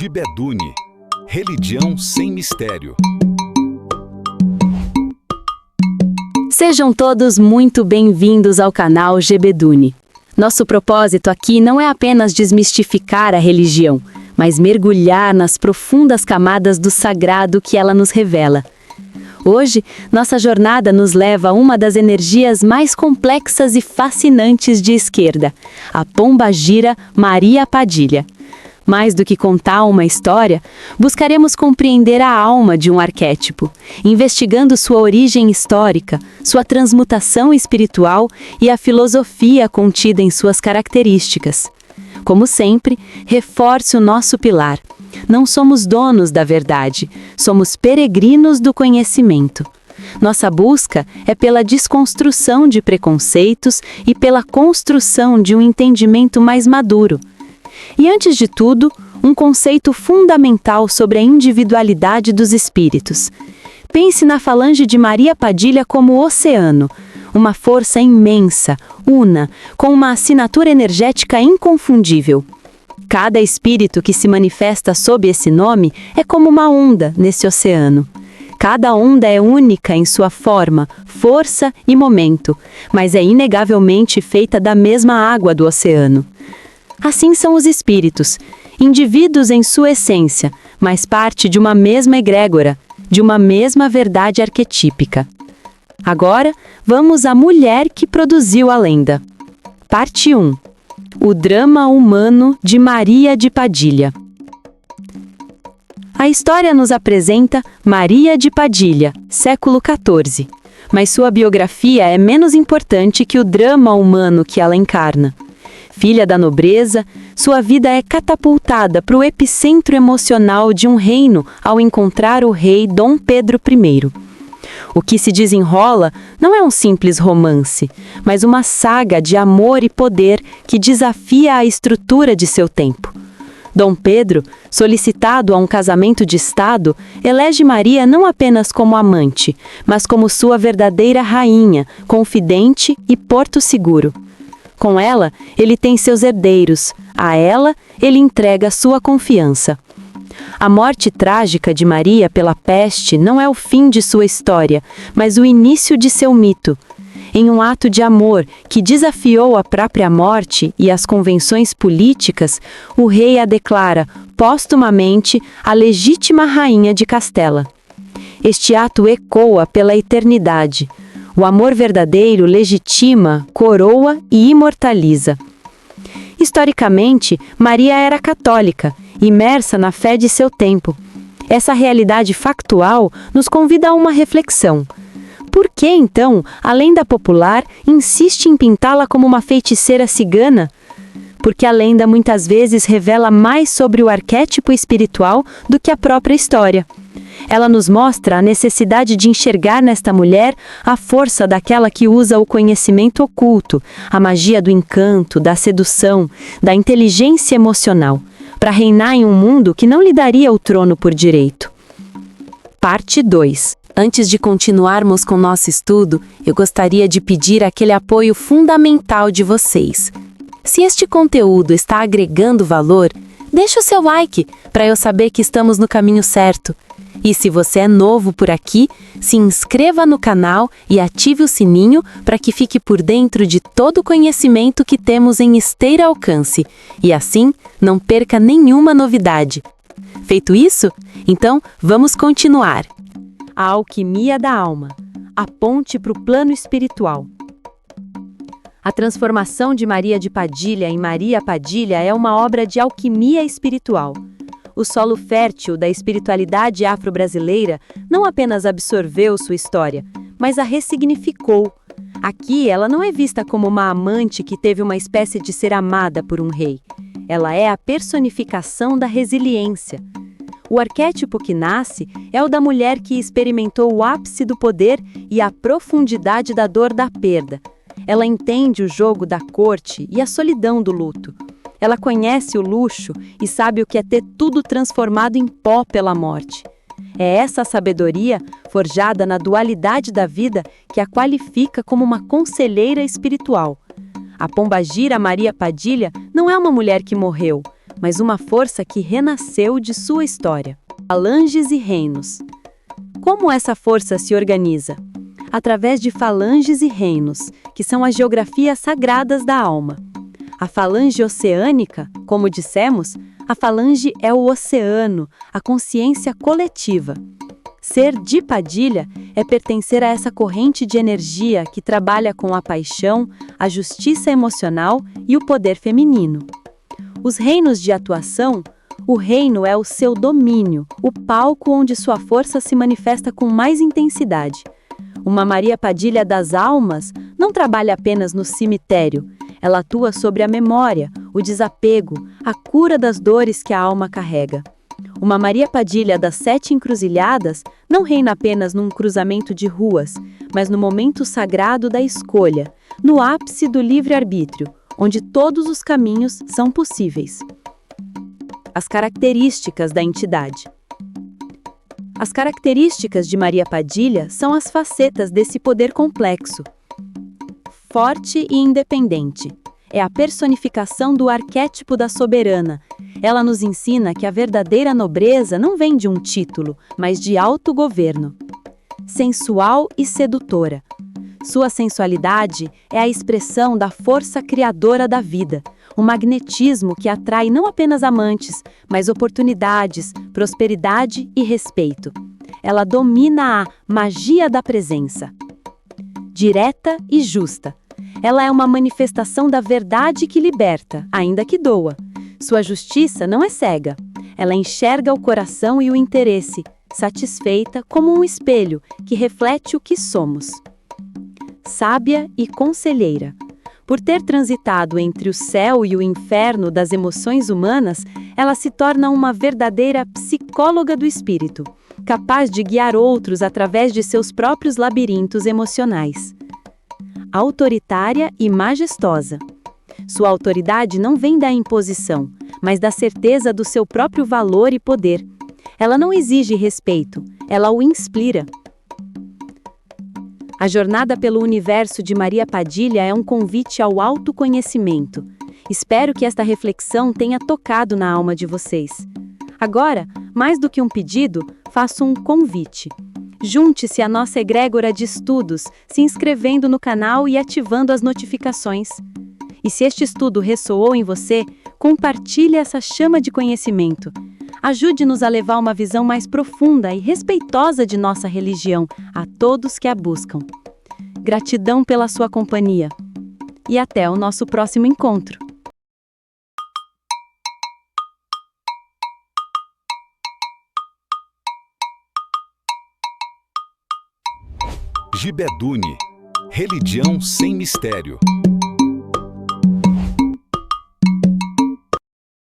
Gibedune, religião sem mistério. Sejam todos muito bem-vindos ao canal Gibedune. Nosso propósito aqui não é apenas desmistificar a religião, mas mergulhar nas profundas camadas do sagrado que ela nos revela. Hoje, nossa jornada nos leva a uma das energias mais complexas e fascinantes de esquerda, a pombagira Maria Padilha. Mais do que contar uma história, buscaremos compreender a alma de um arquétipo, investigando sua origem histórica, sua transmutação espiritual e a filosofia contida em suas características. Como sempre, reforce o nosso pilar. Não somos donos da verdade, somos peregrinos do conhecimento. Nossa busca é pela desconstrução de preconceitos e pela construção de um entendimento mais maduro. E antes de tudo, um conceito fundamental sobre a individualidade dos espíritos. Pense na falange de Maria Padilha como oceano, uma força imensa, una, com uma assinatura energética inconfundível. Cada espírito que se manifesta sob esse nome é como uma onda nesse oceano. Cada onda é única em sua forma, força e momento, mas é inegavelmente feita da mesma água do oceano. Assim são os espíritos, indivíduos em sua essência, mas parte de uma mesma egrégora, de uma mesma verdade arquetípica. Agora, vamos à mulher que produziu a lenda. Parte 1. O drama humano de Maria de Padilha. A história nos apresenta Maria de Padilha, século XIV, mas sua biografia é menos importante que o drama humano que ela encarna. Filha da nobreza, sua vida é catapultada para o epicentro emocional de um reino ao encontrar o rei Dom Pedro I. O que se desenrola não é um simples romance, mas uma saga de amor e poder que desafia a estrutura de seu tempo. Dom Pedro, solicitado a um casamento de Estado, elege Maria não apenas como amante, mas como sua verdadeira rainha, confidente e porto seguro. Com ela, ele tem seus herdeiros. A ela, ele entrega sua confiança. A morte trágica de Maria pela peste não é o fim de sua história, mas o início de seu mito. Em um ato de amor que desafiou a própria morte e as convenções políticas, o rei a declara, póstumamente, a legítima rainha de Castela. Este ato ecoa pela eternidade. O amor verdadeiro legitima, coroa e imortaliza. Historicamente, Maria era católica, imersa na fé de seu tempo. Essa realidade factual nos convida a uma reflexão. Por que, então, a lenda popular insiste em pintá-la como uma feiticeira cigana? Porque a lenda muitas vezes revela mais sobre o arquétipo espiritual do que a própria história. Ela nos mostra a necessidade de enxergar nesta mulher a força daquela que usa o conhecimento oculto, a magia do encanto, da sedução, da inteligência emocional, para reinar em um mundo que não lhe daria o trono por direito. Parte 2. Antes de continuarmos com nosso estudo, eu gostaria de pedir aquele apoio fundamental de vocês. Se este conteúdo está agregando valor, deixe o seu like para eu saber que estamos no caminho certo. E se você é novo por aqui, se inscreva no canal e ative o sininho para que fique por dentro de todo o conhecimento que temos em esteiro alcance. E assim, não perca nenhuma novidade. Feito isso? Então, vamos continuar. A alquimia da alma. A ponte para o plano espiritual. A transformação de Maria de Padilha em Maria Padilha é uma obra de alquimia espiritual. O solo fértil da espiritualidade afro-brasileira não apenas absorveu sua história, mas a ressignificou. Aqui, ela não é vista como uma amante que teve uma espécie de ser amada por um rei. Ela é a personificação da resiliência. O arquétipo que nasce é o da mulher que experimentou o ápice do poder e a profundidade da dor da perda. Ela entende o jogo da corte e a solidão do luto. Ela conhece o luxo e sabe o que é ter tudo transformado em pó pela morte. É essa sabedoria, forjada na dualidade da vida, que a qualifica como uma conselheira espiritual. A pombagira Maria Padilha não é uma mulher que morreu, mas uma força que renasceu de sua história. Falanges e reinos. Como essa força se organiza? Através de falanges e reinos, que são as geografias sagradas da alma. A falange oceânica, como dissemos, a falange é o oceano, a consciência coletiva. Ser de Padilha é pertencer a essa corrente de energia que trabalha com a paixão, a justiça emocional e o poder feminino. Os reinos de atuação, o reino é o seu domínio, o palco onde sua força se manifesta com mais intensidade. Uma Maria Padilha das almas não trabalha apenas no cemitério, ela atua sobre a memória, o desapego, a cura das dores que a alma carrega. Uma Maria Padilha das 7 encruzilhadas não reina apenas num cruzamento de ruas, mas no momento sagrado da escolha, no ápice do livre-arbítrio, onde todos os caminhos são possíveis. As características da entidade. As características de Maria Padilha são as facetas desse poder complexo. Forte e independente. É a personificação do arquétipo da soberana. Ela nos ensina que a verdadeira nobreza não vem de um título, mas de autogoverno. Sensual e sedutora. Sua sensualidade é a expressão da força criadora da vida, um magnetismo que atrai não apenas amantes, mas oportunidades, prosperidade e respeito. Ela domina a magia da presença. Direta e justa. Ela é uma manifestação da verdade que liberta, ainda que doa. Sua justiça não é cega. Ela enxerga o coração e o interesse, satisfeita como um espelho que reflete o que somos. Sábia e conselheira. Por ter transitado entre o céu e o inferno das emoções humanas, ela se torna uma verdadeira psicóloga do espírito, capaz de guiar outros através de seus próprios labirintos emocionais. Autoritária e majestosa. Sua autoridade não vem da imposição, mas da certeza do seu próprio valor e poder. Ela não exige respeito, ela o inspira. A jornada pelo universo de Maria Padilha é um convite ao autoconhecimento. Espero que esta reflexão tenha tocado na alma de vocês. Agora, mais do que um pedido, faço um convite. Junte-se à nossa egrégora de estudos, se inscrevendo no canal e ativando as notificações. E se este estudo ressoou em você, compartilhe essa chama de conhecimento. Ajude-nos a levar uma visão mais profunda e respeitosa de nossa religião a todos que a buscam. Gratidão pela sua companhia. E até o nosso próximo encontro. Gibedune, religião sem mistério.